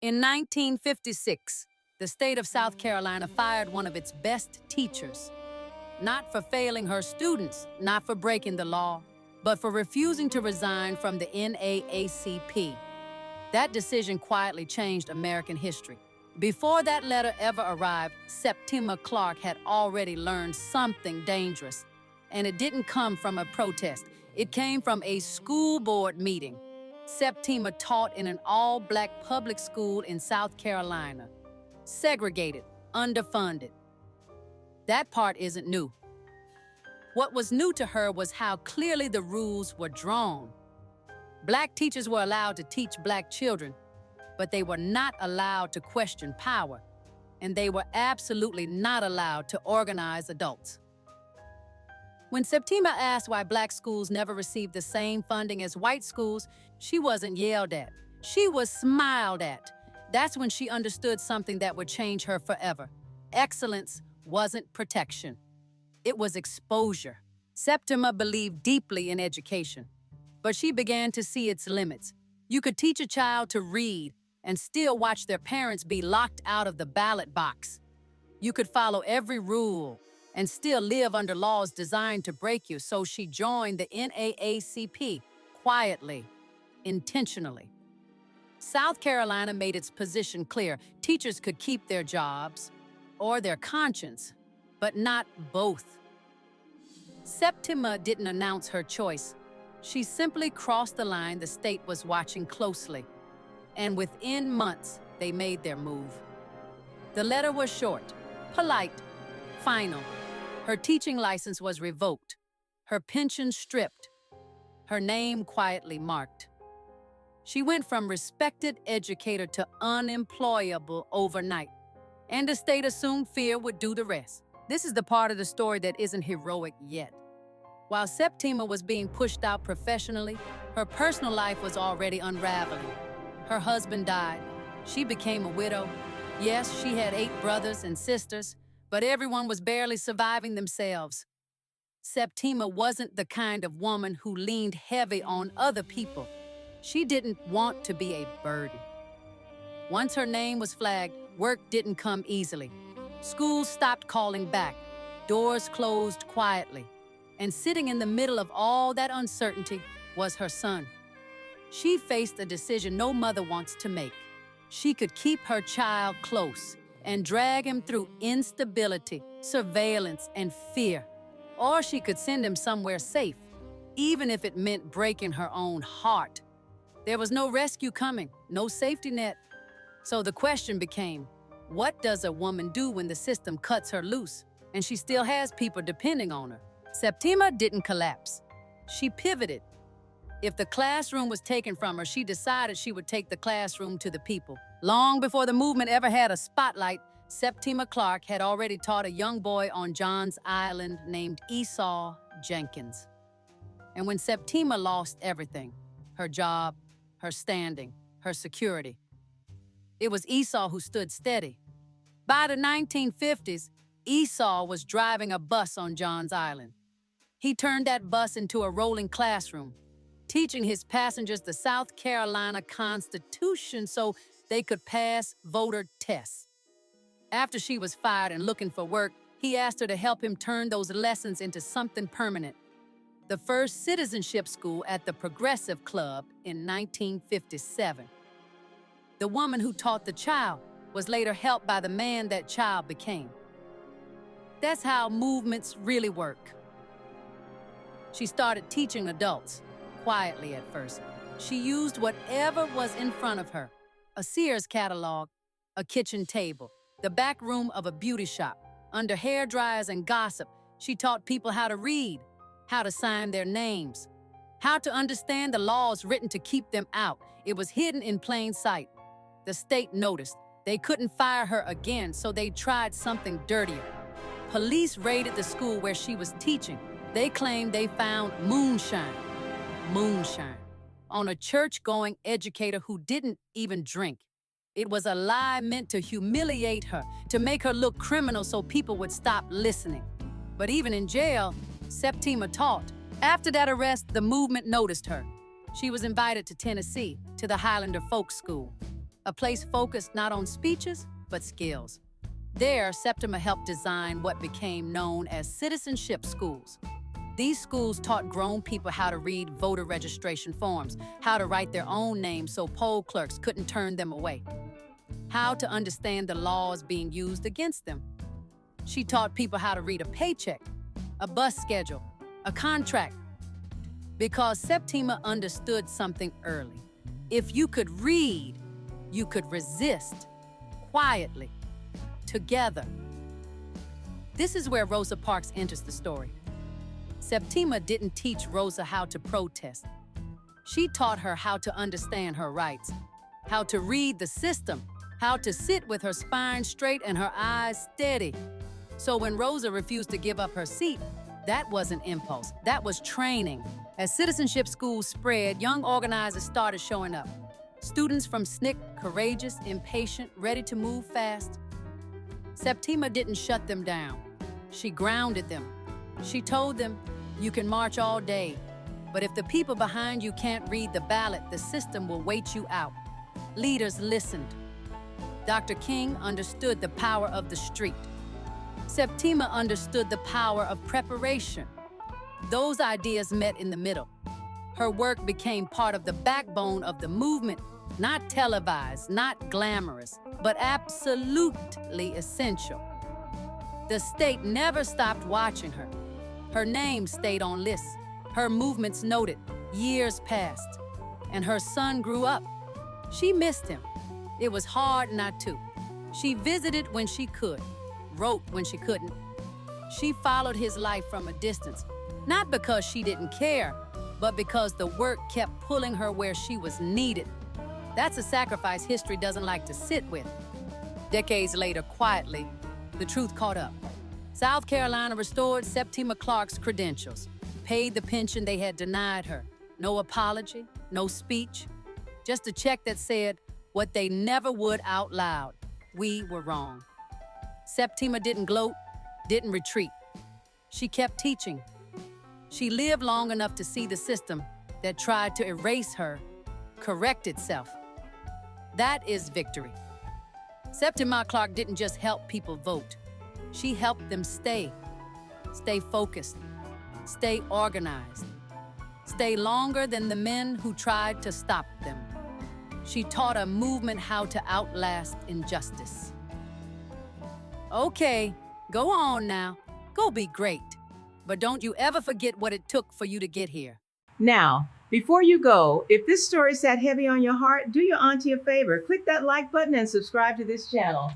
In 1956, the state of South Carolina fired one of its best teachers, not for failing her students, not for breaking the law, but for refusing to resign from the NAACP. That decision quietly changed American history. Before that letter ever arrived, Septima Clark had already learned something dangerous. And it didn't come from a protest. It came from a school board meeting. Septima taught in an all-black public school in South Carolina. Segregated, underfunded. That part isn't new. What was new to her was how clearly the rules were drawn. Black teachers were allowed to teach black children, but they were not allowed to question power, and they were absolutely not allowed to organize adults. When Septima asked why black schools never received the same funding as white schools, she wasn't yelled at. She was smiled at. That's when she understood something that would change her forever. Excellence wasn't protection. It was exposure. Septima believed deeply in education, but she began to see its limits. You could teach a child to read and still watch their parents be locked out of the ballot box. You could follow every rule and still live under laws designed to break you, so she joined the NAACP quietly, intentionally. South Carolina made its position clear. Teachers could keep their jobs or their conscience, but not both. Septima didn't announce her choice. She simply crossed the line the state was watching closely. And within months, they made their move. The letter was short, polite, final. Her teaching license was revoked, her pension stripped, her name quietly marked. She went from respected educator to unemployable overnight, and the state assumed fear would do the rest. This is the part of the story that isn't heroic yet. While Septima was being pushed out professionally, her personal life was already unraveling. Her husband died. She became a widow. Yes, she had 8 brothers and sisters, but everyone was barely surviving themselves. Septima wasn't the kind of woman who leaned heavy on other people. She didn't want to be a burden. Once her name was flagged, work didn't come easily. Schools stopped calling back. Doors closed quietly. And sitting in the middle of all that uncertainty was her son. She faced a decision no mother wants to make. She could keep her child close and drag him through instability, surveillance, and fear. Or she could send him somewhere safe, even if it meant breaking her own heart. There was no rescue coming, no safety net. So the question became, what does a woman do when the system cuts her loose and she still has people depending on her? Septima didn't collapse. She pivoted. If the classroom was taken from her, she decided she would take the classroom to the people. Long before the movement ever had a spotlight, Septima Clark had already taught a young boy on John's Island named Esau Jenkins. And when Septima lost everything, her job, her standing, her security, it was Esau who stood steady. By the 1950s, Esau was driving a bus on John's Island. He turned that bus into a rolling classroom, teaching his passengers the South Carolina Constitution so they could pass voter tests. After she was fired and looking for work, he asked her to help him turn those lessons into something permanent. The first citizenship school at the Progressive Club in 1957. The woman who taught the child was later helped by the man that child became. That's how movements really work. She started teaching adults, quietly at first. She used whatever was in front of her: a Sears catalog, a kitchen table, the back room of a beauty shop. Under hair dryers and gossip, she taught people how to read, how to sign their names, how to understand the laws written to keep them out. It was hidden in plain sight. The state noticed. They couldn't fire her again, so they tried something dirtier. Police raided the school where she was teaching. They claimed they found moonshine on a church-going educator who didn't even drink. It was a lie meant to humiliate her, to make her look criminal so people would stop listening. But even in jail, Septima taught. After that arrest, the movement noticed her. She was invited to Tennessee, to the Highlander Folk School, a place focused not on speeches, but skills. There, Septima helped design what became known as citizenship schools. These schools taught grown people how to read voter registration forms, how to write their own names so poll clerks couldn't turn them away, how to understand the laws being used against them. She taught people how to read a paycheck, a bus schedule, a contract, because Septima understood something early. If you could read, you could resist, quietly, together. This is where Rosa Parks enters the story. Septima didn't teach Rosa how to protest. She taught her how to understand her rights, how to read the system, how to sit with her spine straight and her eyes steady. So when Rosa refused to give up her seat, that wasn't impulse, that was training. As citizenship schools spread, young organizers started showing up. Students from SNCC, courageous, impatient, ready to move fast. Septima didn't shut them down. She grounded them. She told them, you can march all day, but if the people behind you can't read the ballot, the system will wait you out. Leaders listened. Dr. King understood the power of the street. Septima understood the power of preparation. Those ideas met in the middle. Her work became part of the backbone of the movement, not televised, not glamorous, but absolutely essential. The state never stopped watching her. Her name stayed on lists. Her movements noted. Years passed, and her son grew up. She missed him. It was hard not to. She visited when she could, wrote when she couldn't. She followed his life from a distance, not because she didn't care, but because the work kept pulling her where she was needed. That's a sacrifice history doesn't like to sit with. Decades later, quietly, the truth caught up. South Carolina restored Septima Clark's credentials, paid the pension they had denied her. No apology, no speech, just a check that said what they never would out loud. We were wrong. Septima didn't gloat, didn't retreat. She kept teaching. She lived long enough to see the system that tried to erase her correct itself. That is victory. Septima Clark didn't just help people vote. She helped them stay focused, stay organized, stay longer than the men who tried to stop them. She taught a movement how to outlast injustice. Okay, go on now. Go be great. But don't you ever forget what it took for you to get here. Now, before you go, if this story sat heavy on your heart, do your auntie a favor. Click that like button and subscribe to this channel.